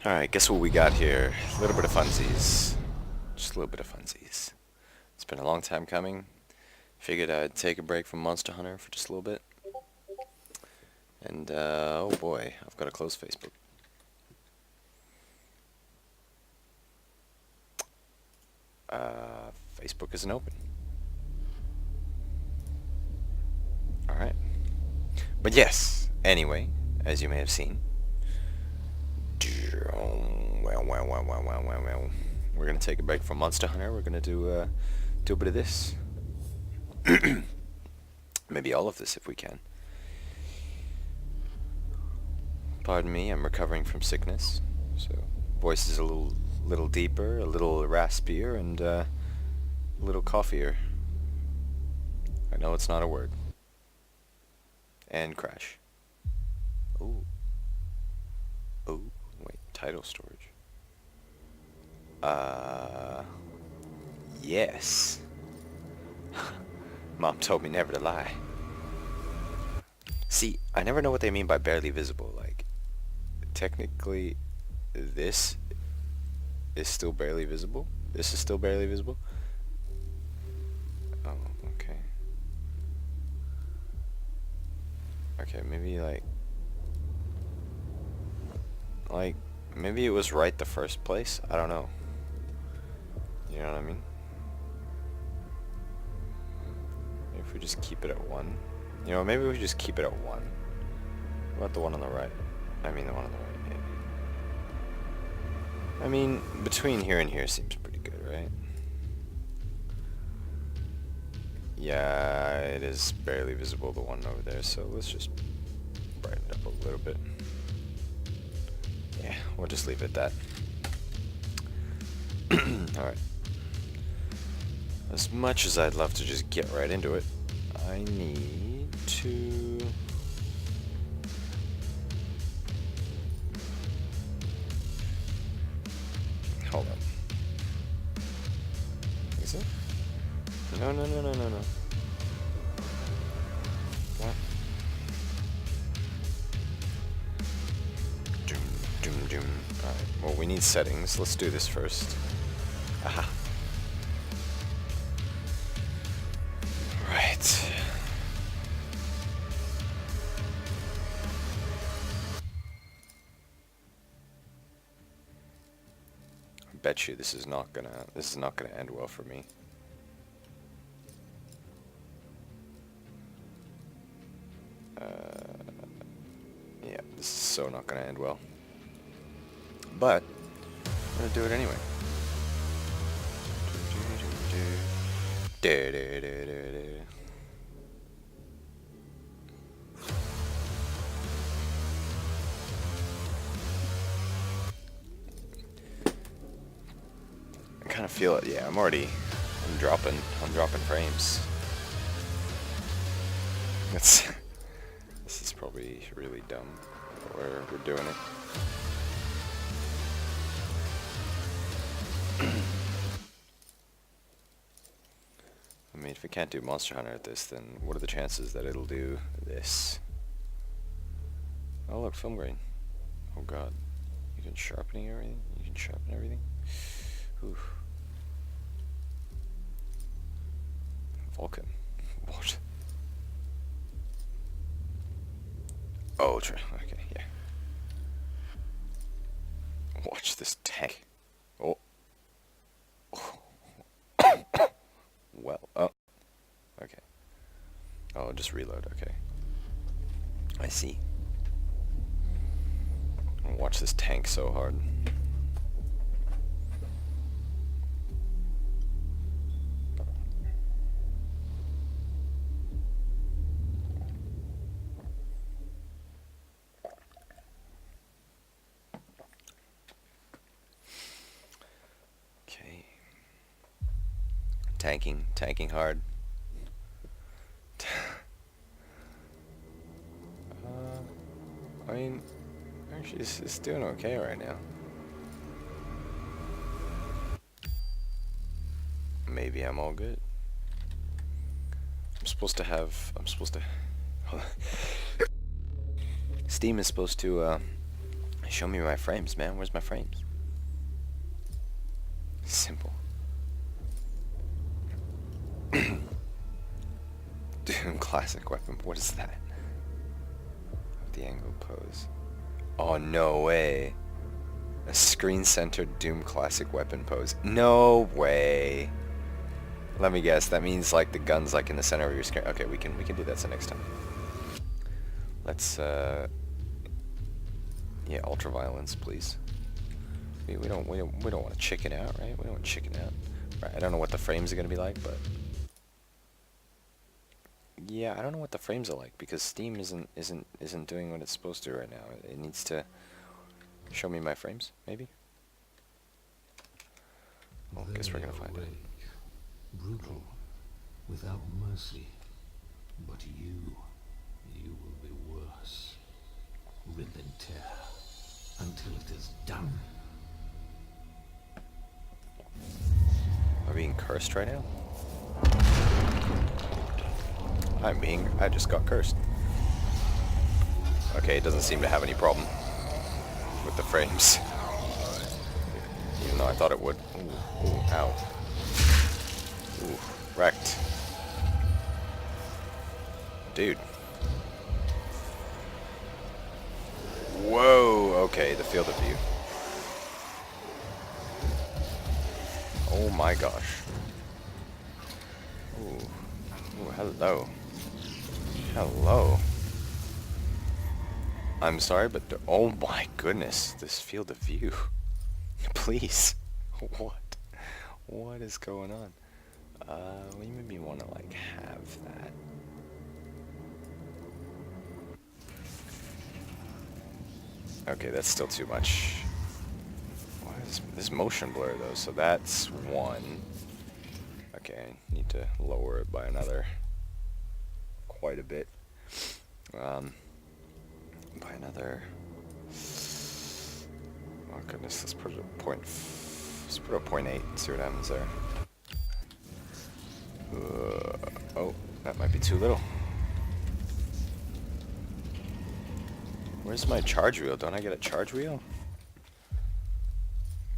Alright, guess what we got here? A little bit of funsies. Just a little bit of funsies. It's been a long time coming. Figured I'd take a break from Monster Hunter for just a little bit. And, oh boy, I've got to close Facebook. Facebook isn't open. Alright. But yes, anyway, as you may have seen, we're gonna take a break from Monster Hunter. We're gonna do a bit of this. Maybe all of this if we can. Pardon me, I'm recovering from sickness, so voice is a little deeper, a little raspier, and a little coughier. I know it's not a word. And crash. Ooh. Ooh, wait, title storage. Yes. Mom told me never to lie. See, I never know what they mean by barely visible. Like, technically, this is still barely visible. This is still barely visible. Oh, okay. Okay, maybe like maybe it was right the first place. I don't know. You know what I mean? Maybe if we just keep it at 1. You know, maybe we just keep it at 1. What about the one on the right? I mean the one on the right, yeah. I mean, between here and here seems pretty good, right? Yeah, it is barely visible, the one over there, so let's just brighten it up a little bit. Yeah, we'll just leave it at that. Alright. As much as I'd love to just get right into it, I need to... Hold on. Is it? No. What? Doom. Alright, well, we need settings. Let's do this first. Aha. Right. I bet you this is not gonna end well for me. Yeah, this is so not gonna end well. But I'm gonna do it anyway. I kind of feel it. Yeah, I'm dropping frames. This is probably really dumb where we're doing it. I mean, if we can't do Monster Hunter at this, then what are the chances that it'll do this? Oh look, film grain. Oh god. You can sharpen everything? You can sharpen everything? Oof. Vulcan. What? Oh, okay, yeah. Watch this tank. Oh. Well, oh. Okay. Oh, just reload, okay. I see. Watch this tank so hard. Tanking hard. I mean, actually, it's doing okay right now. Maybe I'm all good. I'm supposed to. Steam is supposed to Show me my frames, man. Where's my frames? Simple. Doom classic weapon. What is that? The angle pose. Oh, no way. A screen-centered Doom classic weapon pose. No way. Let me guess. That means like the gun's like in the center of your screen. Okay, we can do that next time. Let's yeah, ultra violence, please. We don't want to chicken out, right? We don't want to chicken out. Right, I don't know what the frames are gonna be like, but yeah, I don't know what the frames are like because Steam isn't doing what it's supposed to right now. It needs to show me my frames, maybe. Well, I guess we're gonna find it. Brutal, without mercy. But you will be worse. Rip and tear until it is done. Am I being cursed right now? I just got cursed. Okay, it doesn't seem to have any problem with the frames. Even though I thought it would. Ooh, ooh, ow. Ooh, wrecked. Dude. Whoa, okay, the field of view. Oh my gosh. Ooh, ooh, hello. Hello. I'm sorry, but oh my goodness, this field of view. Please. What is going on? We maybe want to like have that. Okay, that's still too much. Why is this motion blur though? So that's one. Okay, I need to lower it by another quite a bit. By another. Oh goodness, let's put it at let's put it at 0.8. See what happens there. Oh, that might be too little. Where's my charge wheel? Don't I get a charge wheel?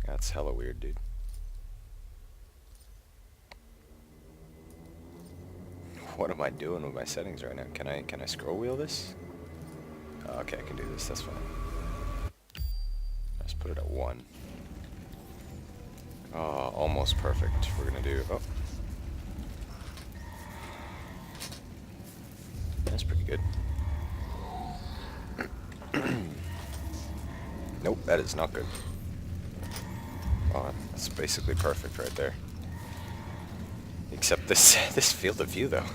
That's hella weird, dude. What am I doing with my settings right now? Can I scroll wheel this? Oh, okay, I can do this. That's fine. Let's put it at 1. Oh, almost perfect. We're gonna do. Oh, that's pretty good. Nope, that is not good. Oh, that's basically perfect right there. Except this field of view though.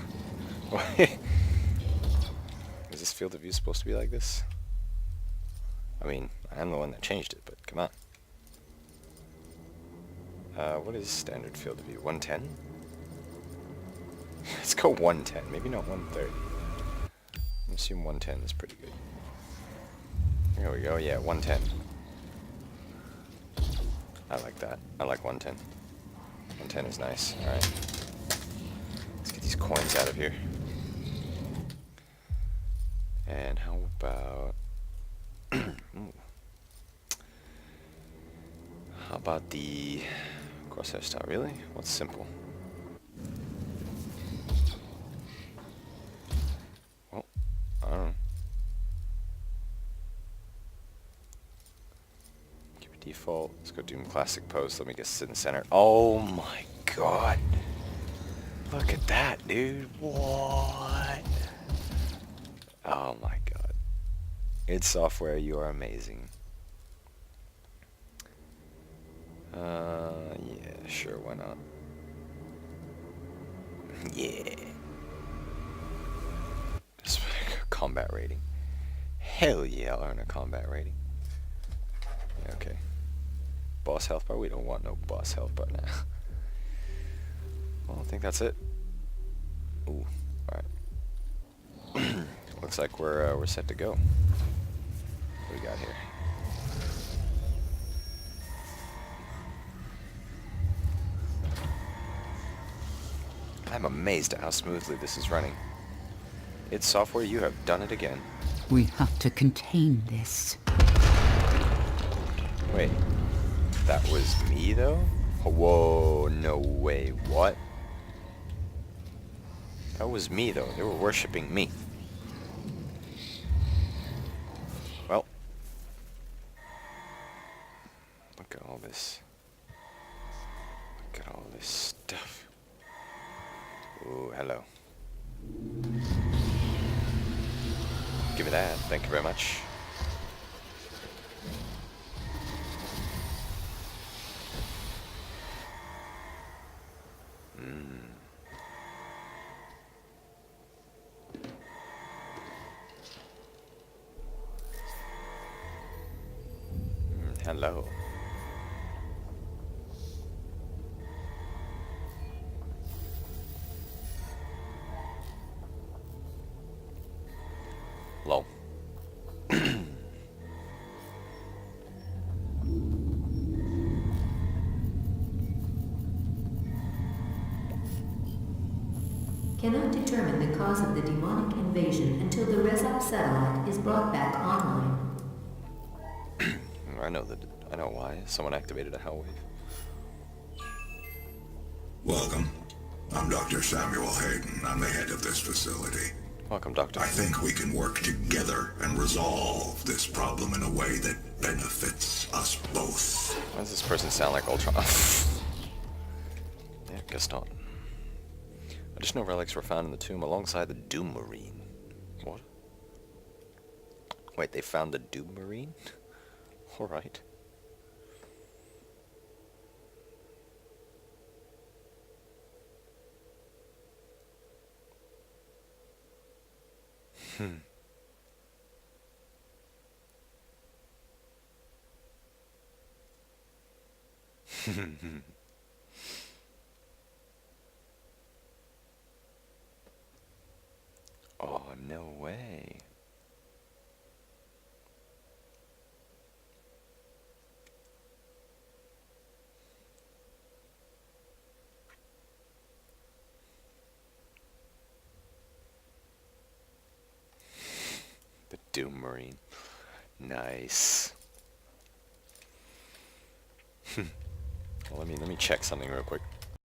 Is this field of view supposed to be like this? I mean, I'm the one that changed it, but come on. What is standard field of view? 110? Let's go 110, maybe not 130. I'm assuming 110 is pretty good. There we go, yeah, 110. I like that. I like 110. 110 is nice. Alright. Let's get these coins out of here. And how about... How about the crosshair style? Really? What's simple? Well, I don't know. Keep it default. Let's go Doom Classic pose. Let me get sit in the center. Oh my god. Look at that, dude. What? Oh my god. Id Software, you are amazing. Yeah, sure, why not? Yeah. Combat rating. Hell yeah, I'll earn a combat rating. Okay. Boss health bar? We don't want no boss health bar now. Well, I think that's it. Ooh, alright. Looks like we're set to go. What do we got here? I'm amazed at how smoothly this is running. Id Software, you have done it again. We have to contain this. Wait, that was me though? Whoa, no way, what? That was me though, they were worshipping me. Well, look at all this. Look at all this stuff. Ooh, hello. Give me that, thank you very much. Hello. Lol. Cannot determine the cause of the demonic invasion until the Resop satellite is brought back online. I know why. Someone activated a hell wave. Welcome. I'm Dr. Samuel Hayden. I'm the head of this facility. Welcome, Doctor. I think we can work together and resolve this problem in a way that benefits us both. Why does this person sound like Ultron? Yeah, guess not. Additional relics were found in the tomb alongside the Doom Marine. What? Wait, they found the Doom Marine? Alright. Oh, no way. The Doom Marine. Nice. Well, let me check something real quick.